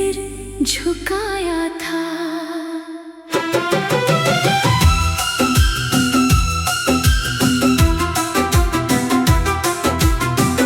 सिर झुकाया था।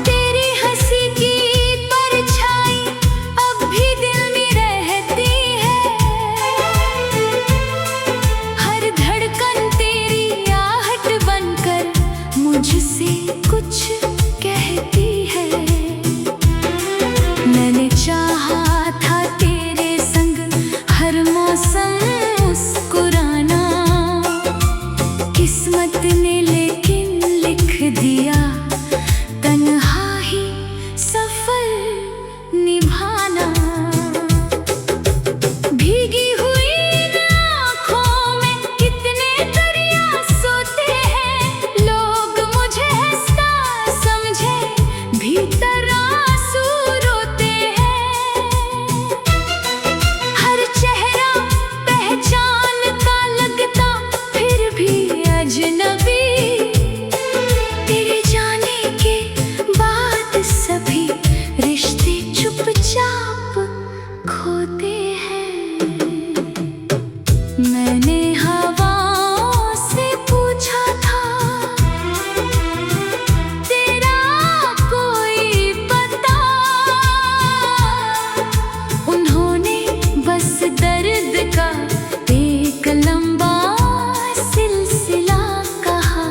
तेरी हंसी की परछाई अब भी दिल में रहती है। हर धड़कन तेरी आहट बनकर मुझसे कुछ कहती है। मैंने चाहा था तेरे संग हर मौसम मुस्कुराना, किस्मत ने लेकिन लिख दिया तन्हा ही सफर निभाना। भीगी हुई इन आँखों में कितने दरिया सोते हैं। लोग मुझे हंसता समझे, भीतर आंसू रोते हैं। हर चेहरा पहचान का लगता फिर भी अजनबी। तेरे जाने के बाद सभी रिश्ते चुपचाप खोते हैं। मैंने हवाओं से पूछा था, तेरा कोई पता? उन्होंने बस दर्द का एक लंबा सिलसिला कहा।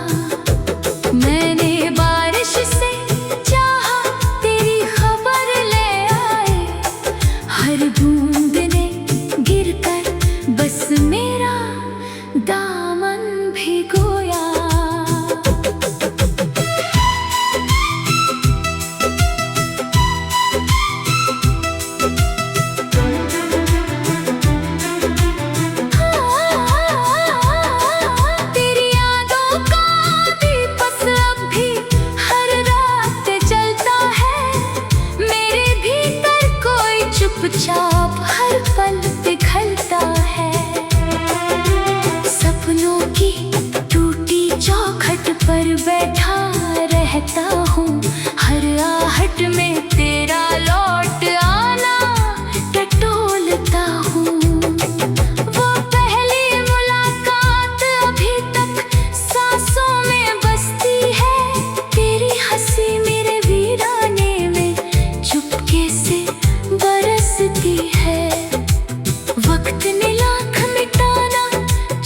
मैंने बारिश से चाहा तेरी खबर ले आए। हर बूंद ने गिरकर बस मेरा दामन भिगोया। तेरी यादों का दीपक अब भी हर रात जलता है। मेरे भीतर कोई चुपचाप हर पल पिघलता है। सपनों की टूटी चौखट पर बैठा रहता हूँ। हर आहट में तेरा लौट आना टटोलता हूँ। वो पहली मुलाकात अभी तक सांसों में बसती है। तेरी हंसी मेरे वीराने में चुपके से बरसती है। वक्त ने लाख मिटाना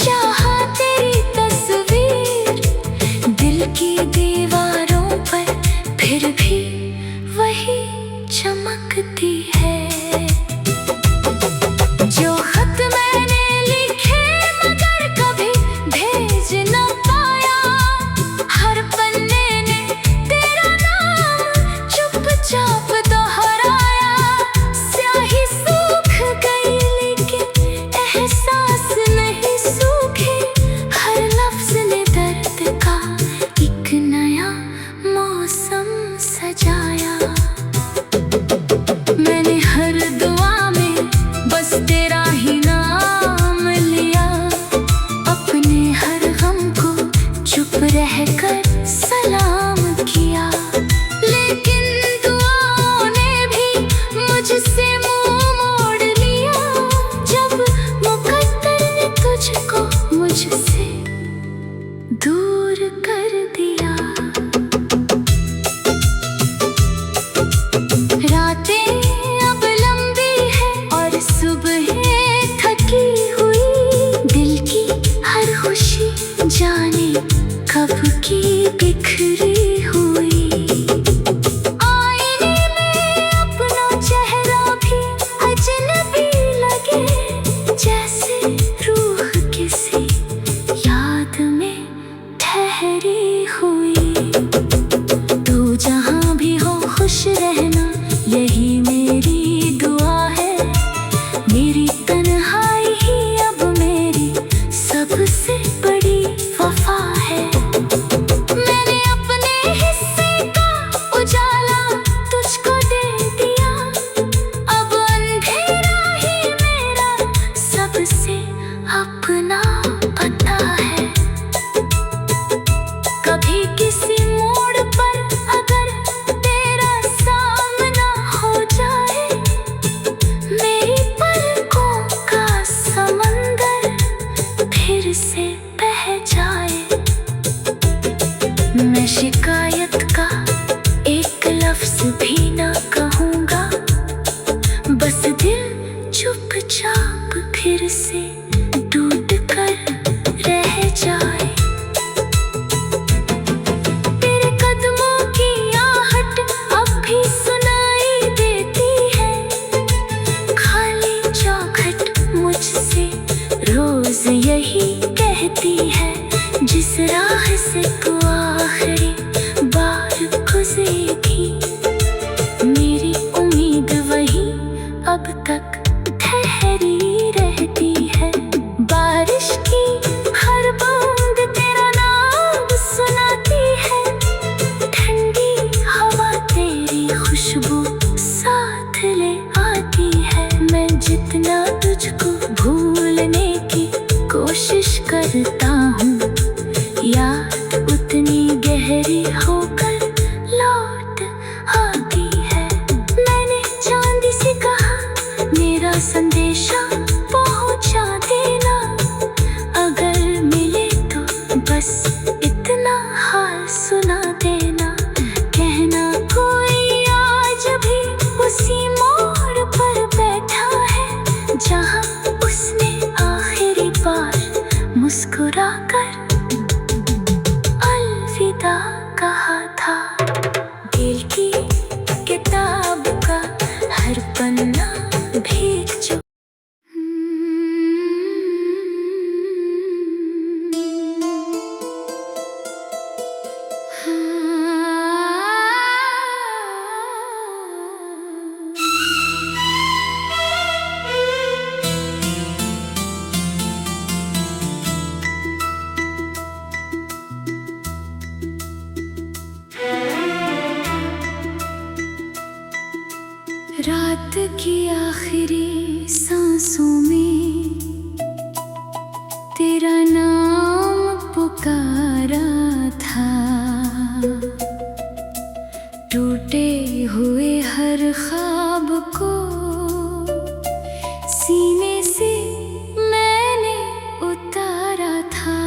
चाहा तेरी तस्वीर, दिल की दीवारों पर फिर भी वही चमकती है। जो खत मैंने लिखे मगर कभी भेज न पाया, हर पन्ने ने तेरा नाम चुपचाप दोहराया। स्याही सूख गई लेकिन एहसास नहीं सूखे। हर लफ्ज ने दर्द का एक नया मौसम सजाया। मैंने हर दुआ में बस तेरा ही नाम लिया। अपने हर गम को चुप रहकर सलाम किया। लेकिन दुआओं ने भी मुझसे मुंह मोड़ लिया। जब मुकद्दर ने तुझको मुझसे दूर कर दिया। रातें अब लंबी है और सुबह थकी हुई। दिल की हर खुशी जाने कब की बिखरी हुई। आईने में अपना चेहरा भी अजनबी लगे। जैसे रूह किसी याद में ठहरी हुई। तू जहाँ भी हो खुश रहना, यही मेरी दुआ है। मेरी तन्हाई ही अब मेरी सबसे बड़ी वफा है। मैंने अपने चुपचाप फिर से टूट कर रह जाए। तेरे कदमों की आहट अब भी सुनाई देती है, खाली चौखट मुझसे रोज यही कहती है, जिस राह से तू आखिरी बार गुजरी, मेरी उम्मीद वही अब तक ठहरी रहती है। बारिश की हर बूंद तेरा नाम सुनाती है, ठंडी हवा तेरी खुशबू साथ ले आती है। मैं जितना तुझको भूलने की कोशिश करता हूँ, याद उतनी गहरी होकर लौट आती है। मैंने चांदी से कहा मेरा संदेशा पहुंचा देना, अगर मिले तो बस इतना हाल सुना देना। कहना कोई आज भी उसी मोड़ पर बैठा है, जहां उसने आखिरी बार मुस्कुराकर अलविदा कहा था। दिल की किताब का हर पन्ना भीग चुका। रात की आखिरी सांसों में तेरा नाम पुकारा था, टूटे हुए हर ख्वाब को सीने से मैंने उतारा था।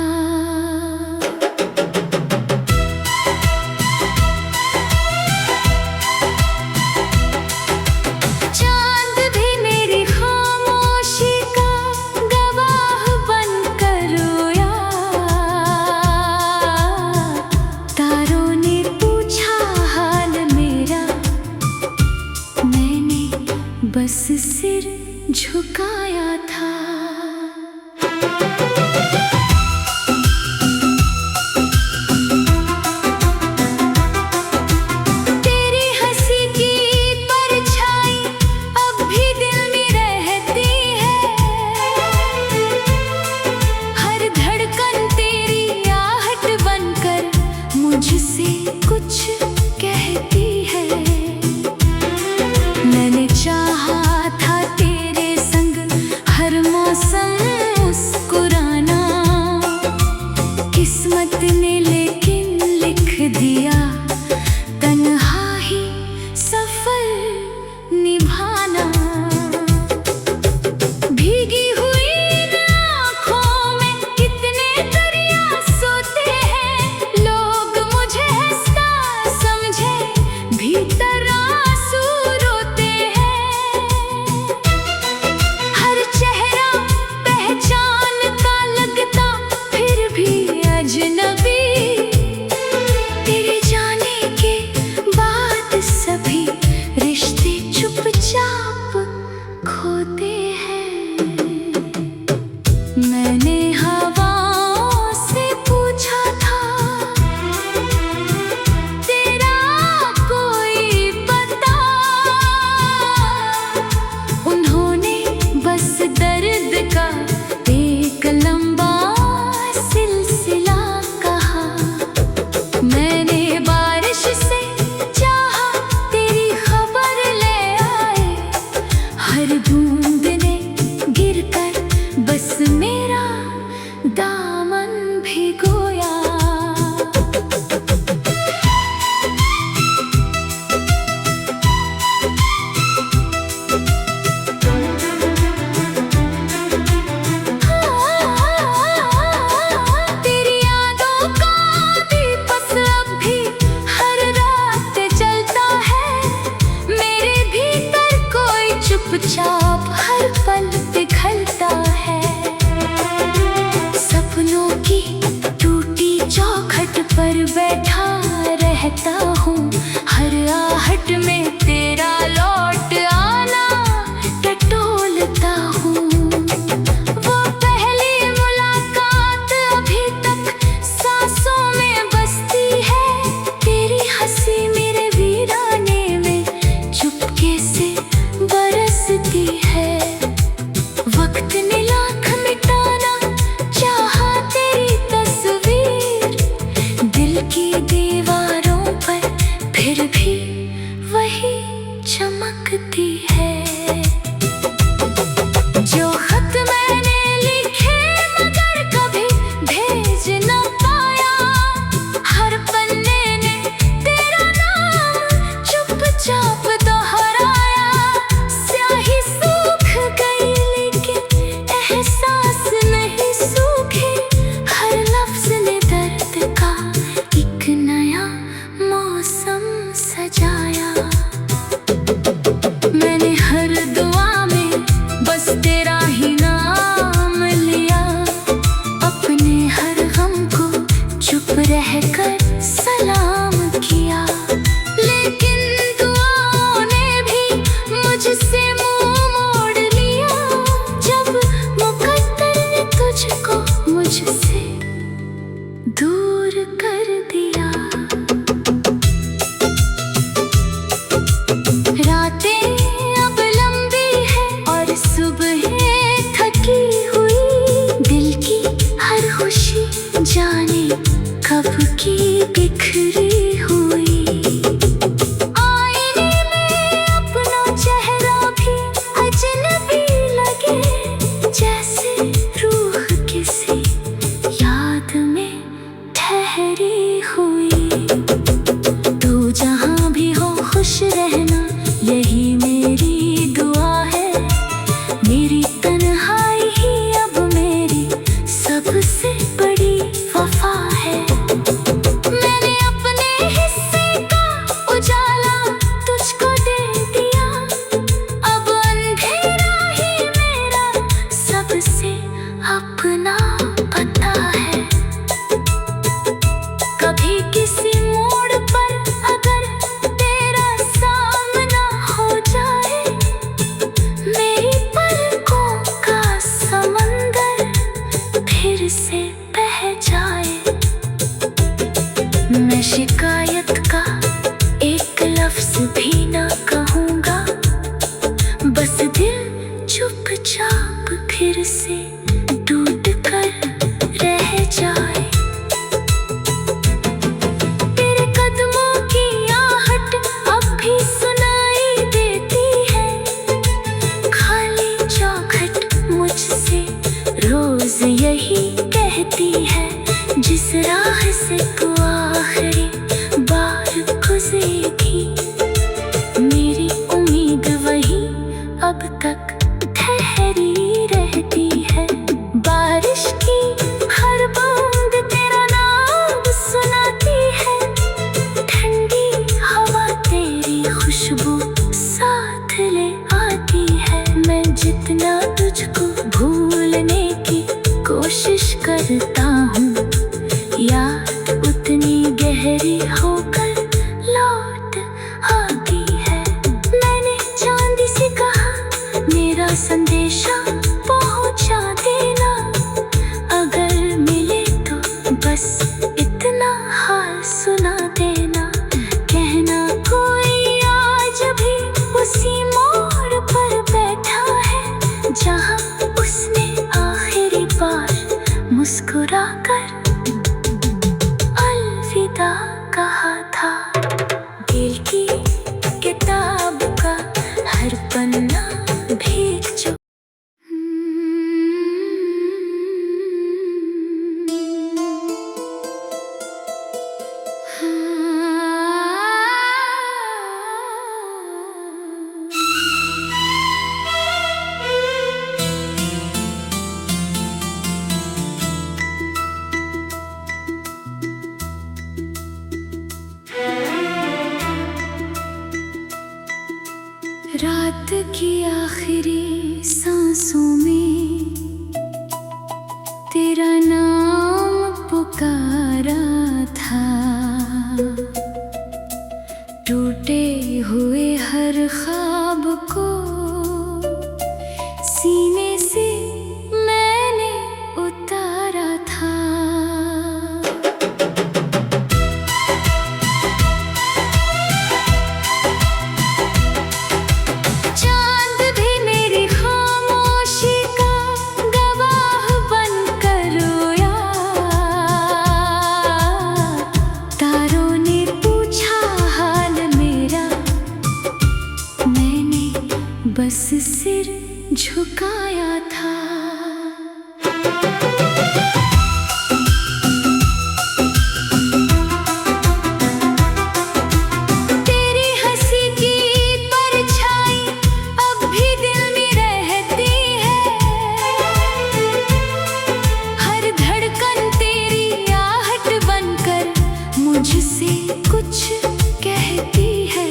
चांद भी मेरी खामोशी का गवाह बनकर रोया, तारों ने पूछा हाल मेरा, मैंने बस सिर झुकाया था। तेरी हंसी की परछाई अब भी दिल में रहती है, हर धड़कन तेरी आहट बनकर मुझसे कुछ कहती है। मैंने चाहा था तेरे संग हर मौसम मुस्कुराना, किस्मत ने लेकिन लिख दिया तन्हा ही सफर निभाना। भीगी हुई इन आँखों में कितने दरिया सोते हैं, लोग मुझे हंसता समझे भीतर आंसू रोते हैं। हर चेहरा पहचान का लगता फिर भी अजनबी, तेरे जाने के बाद सभी रिश्ते चुपचाप खोते हैं। सुबहें थकी हुई, दिल की हर खुशी जाने कब की बिखरी हुई। आईने में अपना चेहरा भी अजनबी लगे, जैसे रूह किसी याद में ठहरी हुई। तू जहाँ भी हो खुश रहना, यही मेरी दुआ है। मेरी तन्हाई ही अब मेरी सबसे बड़ी वफा है। मैंने अपने हिस्से का उजाला तुझको दे दिया, अब अंधेरा ही मेरा सबसे अपना पता है। कभी किसी मोड़ पर अगर तेरा सामना हो जाए, मेरी पलकों का समंदर फिर से बह जाए, मैं शिकायत का एक लफ्ज भी ना कहूँगा, बस दिल चुपचाप फिर से टूट कर रह जाए। तेरे कदमों की आहट अब भी सुनाई देती है, खाली चौखट मुझसे रोज यही कहती है। जिस राह से तू आखिरी बार गुजरी, मेरी उम्मीद वही अब तक ठहरी रहती है। बारिश की हर बूंद तेरा नाम सुनाती है, ठंडी हवा तेरी खुशबू साथ ले आती है। मैं जितना तुझको भूलने की कोशिश करता हूँ, याद उतनी गहरी होकर लौट आती है। मैंने चांदी से कहा मेरा संदेशा पहुँचा देना, अगर मिले तो बस इतना हाल सुना देना। कहना कोई आज भी उसी मोड़ पर बैठा है, जहाँ उसने आखिरी बार मुस्कुरा कर अलविदा कहा था। दिल की किताब का हर पन्ना भीग चुका। रात की आखिरी सांसों में तेरा नाम पुकारा था, टूटे हुए हर ख्वाब को सीने से मैंने उतारा था। चांद भी मेरी खामोशी का गवाह बनकर रोया, तारों ने पूछा हाल मेरा, मैंने बस सिर झुकाया था। तेरी हंसी की परछाई अब भी दिल में रहती है, हर धड़कन तेरी आहट बनकर मुझसे कुछ कहती है।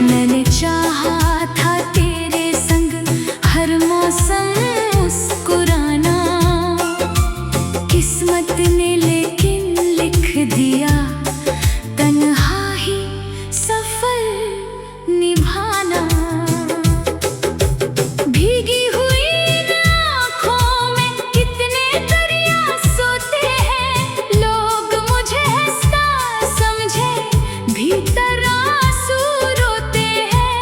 मैंने चाहा था तेरे संग हर मौसम मुस्कुराना, किस्मत ने लेकिन लिख दिया तन्हा ही सफर निभाना। भीगी हुई इन आँखों में कितने दरिया सोते हैं, लोग मुझे हंसता समझे भीतर आंसू रोते हैं।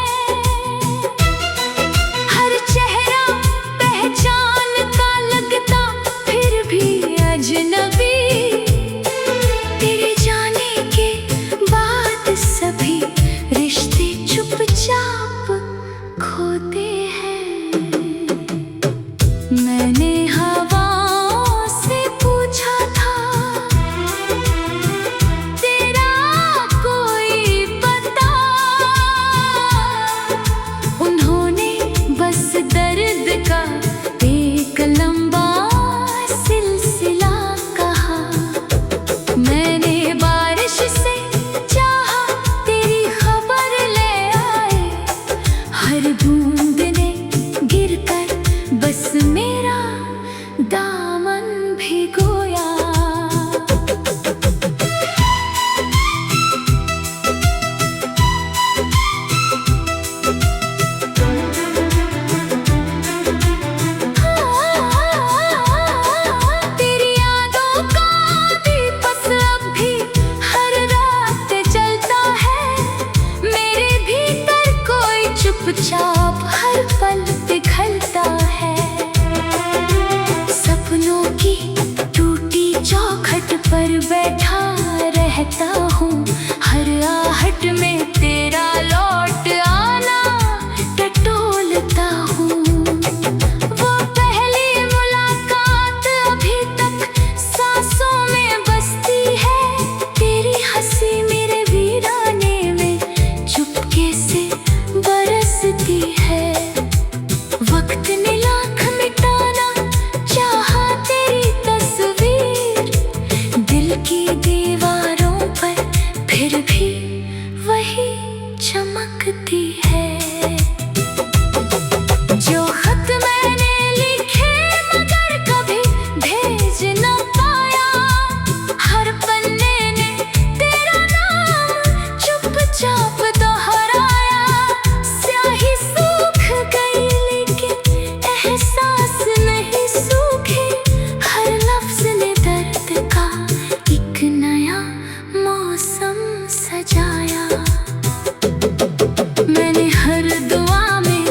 एहसास नहीं सूखे, हर लफ्ज ने दर्द का एक नया मौसम सजाया। मैंने हर दुआ में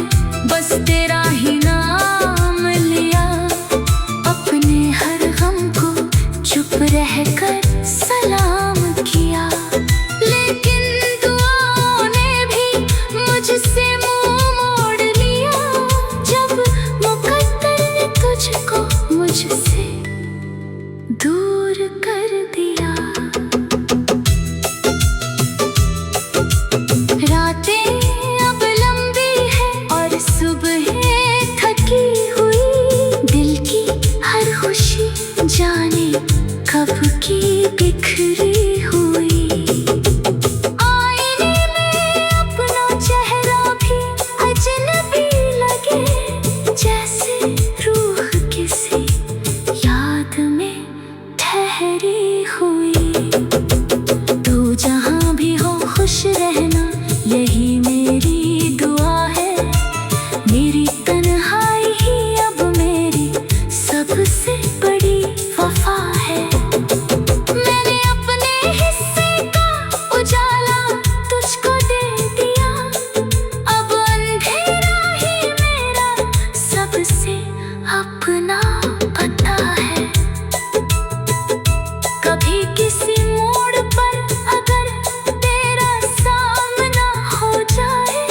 बस तेरा ही नाम लिया, अपने हर गम को चुप रहकर सलाम किया। लेकिन दुआओं ने भी मुझसे मुंह मोड़ लिया, जब मुकद्दर ने तुझको मुझसे दूर कर दिया। रातें अब लंबी है और सुबहें थकी हुई, दिल की हर खुशी जाने कब की बिखरी हुई। आईने में अपना चेहरा भी अजनबी लगे, जैसे रूह किसी याद में ठहरी हुई। तू जहाँ भी हो खुश रहना, यही मेरी दुआ है। मेरी तन्हाई ही अब मेरी सबसे बड़ी वफा है। मैंने अपने हिस्से का उजाला तुझको दे दिया, अब अंधेरा ही मेरा सबसे अपना पता है। कभी किसी मोड़ पर अगर तेरा सामना हो जाए,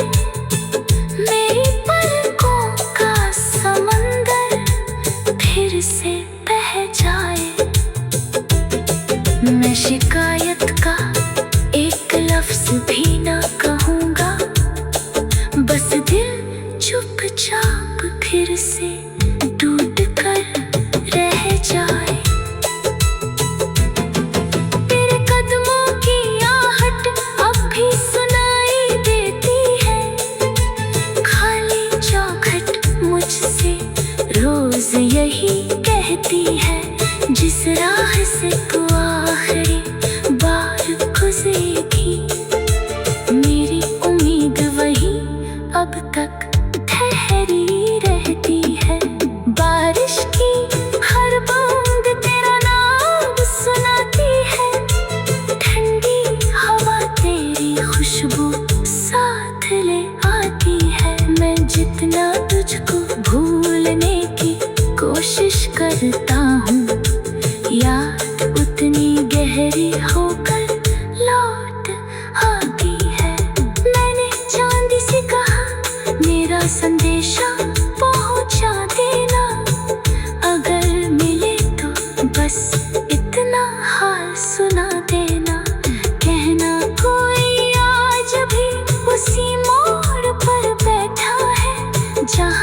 मेरी पलकों का समंदर फिर से बह जाए, मैं शिकायत का एक लफ्ज भी ना कहूँगा, बस दिल चुपचाप फिर से टूट कर रह जाए। तेरे कदमों की आहट अब भी सुनाई देती है, खाली चौखट मुझसे रोज यही कहती है। जिस राह से तू आखिरी बार गुजरी, मेरी उम्मीद वही अब तक ठहरी रहती है। बारिश की हर बूंद तेरा नाम सुनाती है, ठंडी हवा तेरी खुशबू साथ ले आती है। मैं जितना तुझको भूलने की कोशिश करता हूँ, याद उतनी गहरी होकर लौट आती है। मैंने चांदी से कहा मेरा संदेशा पहुँचा देना, अगर मिले तो बस इतना हाल सुना देना। कहना कोई आज भी उसी मोड़ पर बैठा है, जहाँ